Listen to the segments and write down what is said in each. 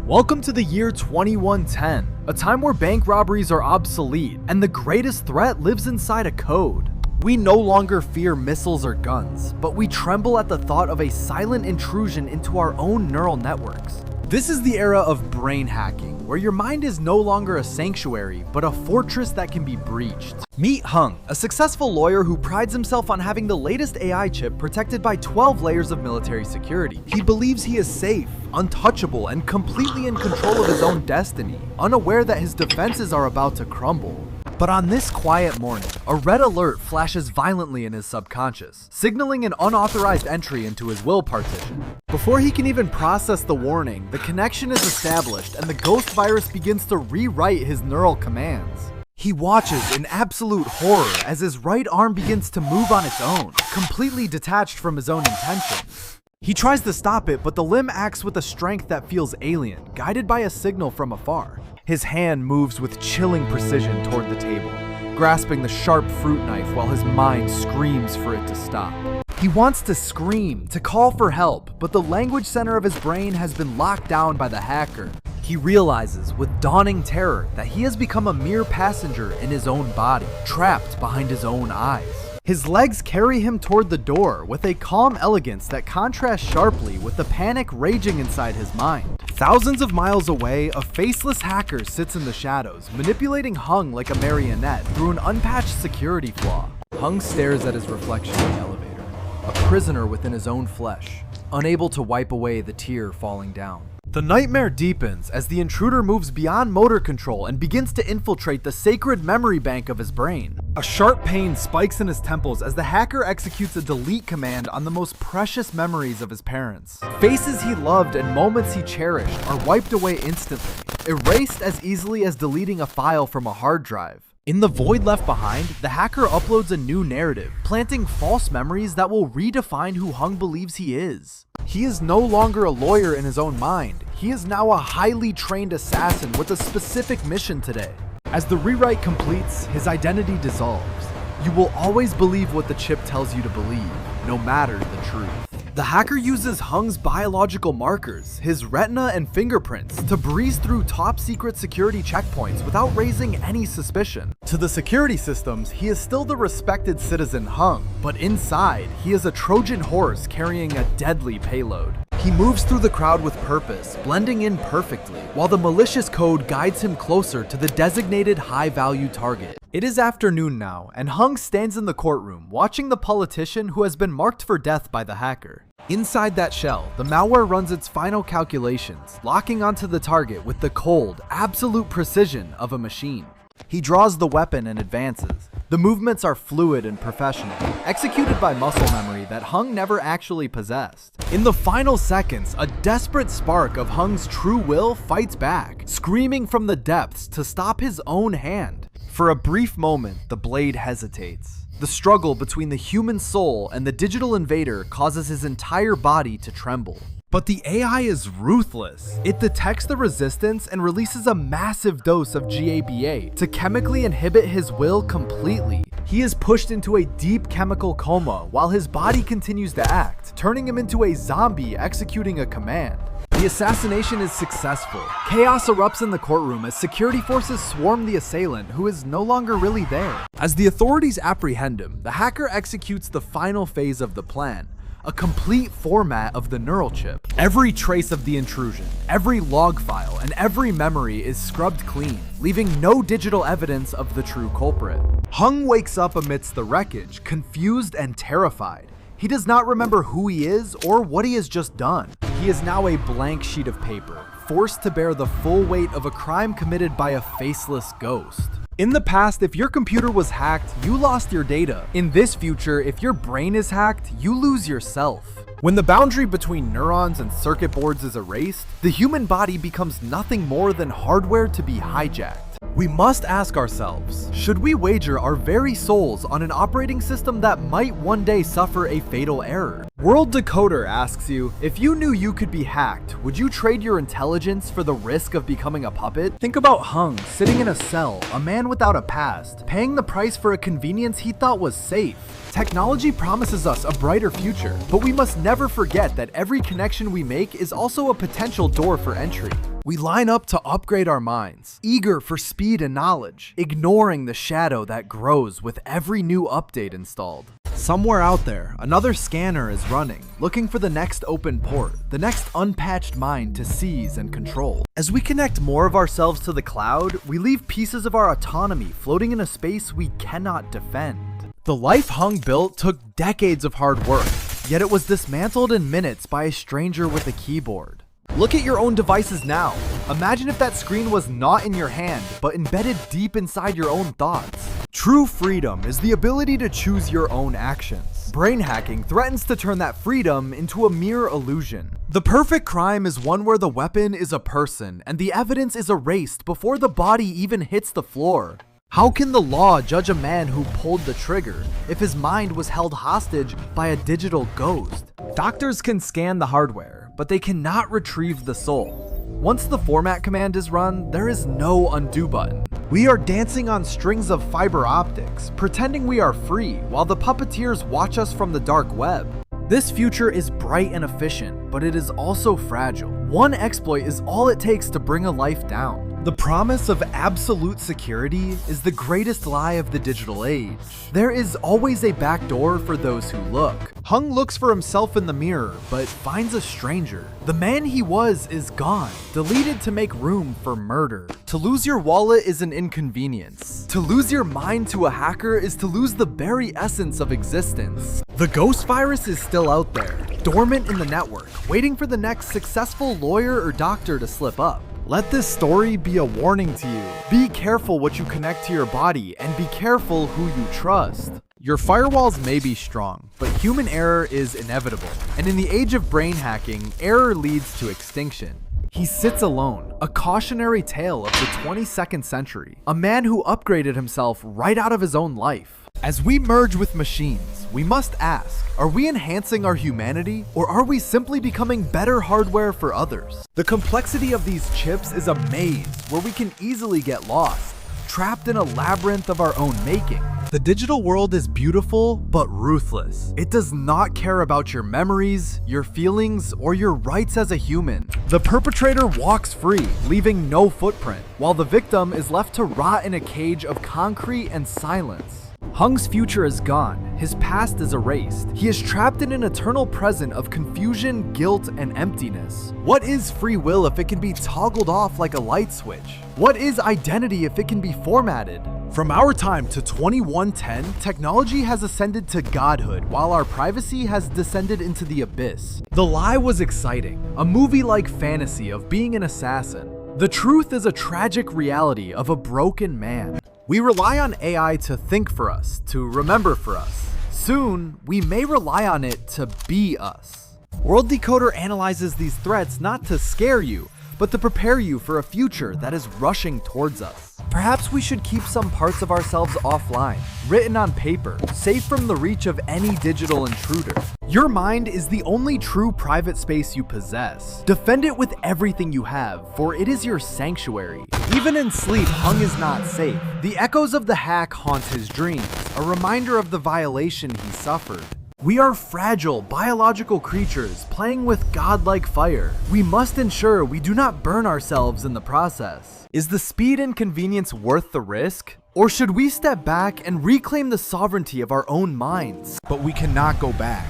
Welcome to the year 2110, a time where bank robberies are obsolete, and the greatest threat lives inside a code. We no longer fear missiles or guns, but we tremble at the thought of a silent intrusion into our own neural networks. This is the era of brain hacking, where your mind is no longer a sanctuary, but a fortress that can be breached. Meet Hung, a successful lawyer who prides himself on having the latest AI chip protected by 12 layers of military security. He believes he is safe, untouchable, and completely in control of his own destiny, unaware that his defenses are about to crumble. But on this quiet morning, a red alert flashes violently in his subconscious, signaling an unauthorized entry into his will partition. Before he can even process the warning, the connection is established and the ghost virus begins to rewrite his neural commands. He watches in absolute horror as his right arm begins to move on its own, completely detached from his own intentions. He tries to stop it, but the limb acts with a strength that feels alien, guided by a signal from afar. His hand moves with chilling precision toward the table, grasping the sharp fruit knife while his mind screams for it to stop. He wants to scream, to call for help, but the language center of his brain has been locked down by the hacker. He realizes with dawning terror that he has become a mere passenger in his own body, trapped behind his own eyes. His legs carry him toward the door with a calm elegance that contrasts sharply with the panic raging inside his mind. Thousands of miles away, a faceless hacker sits in the shadows, manipulating Hung like a marionette through an unpatched security flaw. Hung stares at his reflection in the elevator, a prisoner within his own flesh, unable to wipe away the tear falling down. The nightmare deepens as the intruder moves beyond motor control and begins to infiltrate the sacred memory bank of his brain. A sharp pain spikes in his temples as the hacker executes a delete command on the most precious memories of his parents. Faces he loved and moments he cherished are wiped away instantly, erased as easily as deleting a file from a hard drive. In the void left behind, the hacker uploads a new narrative, planting false memories that will redefine who Hung believes he is. He is no longer a lawyer in his own mind. He is now a highly trained assassin with a specific mission today. As the rewrite completes, his identity dissolves. You will always believe what the chip tells you to believe, no matter the truth. The hacker uses Hung's biological markers, his retina and fingerprints, to breeze through top-secret security checkpoints without raising any suspicion. To the security systems, he is still the respected citizen Hung, but inside, he is a Trojan horse carrying a deadly payload. He moves through the crowd with purpose, blending in perfectly, while the malicious code guides him closer to the designated high-value target. It is afternoon now, and Hung stands in the courtroom, watching the politician who has been marked for death by the hacker. Inside that shell, the malware runs its final calculations, locking onto the target with the cold, absolute precision of a machine. He draws the weapon and advances. The movements are fluid and professional, executed by muscle memory that Hung never actually possessed. In the final seconds, a desperate spark of Hung's true will fights back, screaming from the depths to stop his own hand. For a brief moment, the blade hesitates. The struggle between the human soul and the digital invader causes his entire body to tremble. But the AI is ruthless. It detects the resistance and releases a massive dose of GABA to chemically inhibit his will completely. He is pushed into a deep chemical coma while his body continues to act, turning him into a zombie executing a command. The assassination is successful. Chaos erupts in the courtroom as security forces swarm the assailant, who is no longer really there. As the authorities apprehend him, the hacker executes the final phase of the plan, a complete format of the neural chip. Every trace of the intrusion, every log file, and every memory is scrubbed clean, leaving no digital evidence of the true culprit. Hung wakes up amidst the wreckage, confused and terrified. He does not remember who he is or what he has just done. He is now a blank sheet of paper, forced to bear the full weight of a crime committed by a faceless ghost. In the past, if your computer was hacked, you lost your data. In this future, if your brain is hacked, you lose yourself. When the boundary between neurons and circuit boards is erased, the human body becomes nothing more than hardware to be hijacked. We must ask ourselves, should we wager our very souls on an operating system that might one day suffer a fatal error? World Decoder asks you, if you knew you could be hacked, would you trade your intelligence for the risk of becoming a puppet? Think about Hung, sitting in a cell, a man without a past, paying the price for a convenience he thought was safe. Technology promises us a brighter future, but we must never forget that every connection we make is also a potential door for entry. We line up to upgrade our minds, eager for speed and knowledge, ignoring the shadow that grows with every new update installed. Somewhere out there, another scanner is running, looking for the next open port, the next unpatched mind to seize and control. As we connect more of ourselves to the cloud, we leave pieces of our autonomy floating in a space we cannot defend. The life Hung built took decades of hard work, yet it was dismantled in minutes by a stranger with a keyboard. Look at your own devices now. Imagine if that screen was not in your hand, but embedded deep inside your own thoughts. True freedom is the ability to choose your own actions. Brain hacking threatens to turn that freedom into a mere illusion. The perfect crime is one where the weapon is a person and the evidence is erased before the body even hits the floor. How can the law judge a man who pulled the trigger if his mind was held hostage by a digital ghost? Doctors can scan the hardware, but they cannot retrieve the soul. Once the format command is run, there is no undo button. We are dancing on strings of fiber optics, pretending we are free while the puppeteers watch us from the dark web. This future is bright and efficient, but it is also fragile. One exploit is all it takes to bring a life down. The promise of absolute security is the greatest lie of the digital age. There is always a backdoor for those who look. Hung looks for himself in the mirror, but finds a stranger. The man he was is gone, deleted to make room for murder. To lose your wallet is an inconvenience. To lose your mind to a hacker is to lose the very essence of existence. The ghost virus is still out there, dormant in the network, waiting for the next successful lawyer or doctor to slip up. Let this story be a warning to you. Be careful what you connect to your body, and be careful who you trust. Your firewalls may be strong, but human error is inevitable. And in the age of brain hacking, error leads to extinction. He sits alone, a cautionary tale of the 22nd century. A man who upgraded himself right out of his own life. As we merge with machines, we must ask, are we enhancing our humanity, or are we simply becoming better hardware for others? The complexity of these chips is a maze where we can easily get lost, trapped in a labyrinth of our own making. The digital world is beautiful, but ruthless. It does not care about your memories, your feelings, or your rights as a human. The perpetrator walks free, leaving no footprint, while the victim is left to rot in a cage of concrete and silence. Hung's future is gone, his past is erased. He is trapped in an eternal present of confusion, guilt, and emptiness. What is free will if it can be toggled off like a light switch? What is identity if it can be formatted? From our time to 2110, technology has ascended to godhood while our privacy has descended into the abyss. The lie was exciting, a movie-like fantasy of being an assassin. The truth is a tragic reality of a broken man. We rely on AI to think for us, to remember for us. Soon, we may rely on it to be us. World Decoder analyzes these threats not to scare you, but to prepare you for a future that is rushing towards us. Perhaps we should keep some parts of ourselves offline, written on paper, safe from the reach of any digital intruder. Your mind is the only true private space you possess. Defend it with everything you have, for it is your sanctuary. Even in sleep, Hung is not safe. The echoes of the hack haunt his dreams, a reminder of the violation he suffered. We are fragile, biological creatures playing with godlike fire. We must ensure we do not burn ourselves in the process. Is the speed and convenience worth the risk? Or should we step back and reclaim the sovereignty of our own minds? But we cannot go back.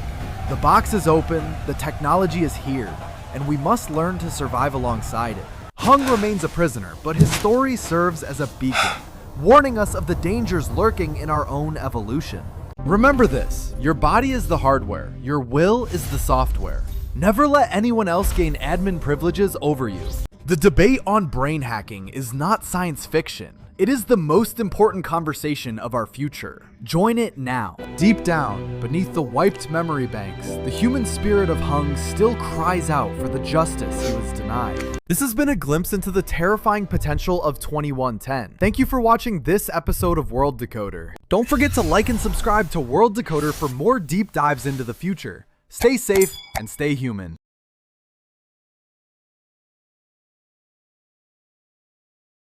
The box is open, the technology is here, and we must learn to survive alongside it. Hung remains a prisoner, but his story serves as a beacon, warning us of the dangers lurking in our own evolution. Remember this, your body is the hardware, your will is the software. Never let anyone else gain admin privileges over you. The debate on brain hacking is not science fiction. It is the most important conversation of our future. Join it now. Deep down, beneath the wiped memory banks, the human spirit of Hung still cries out for the justice he was denied. This has been a glimpse into the terrifying potential of 2110. Thank you for watching this episode of World Decoder. Don't forget to like and subscribe to World Decoder for more deep dives into the future. Stay safe and stay human.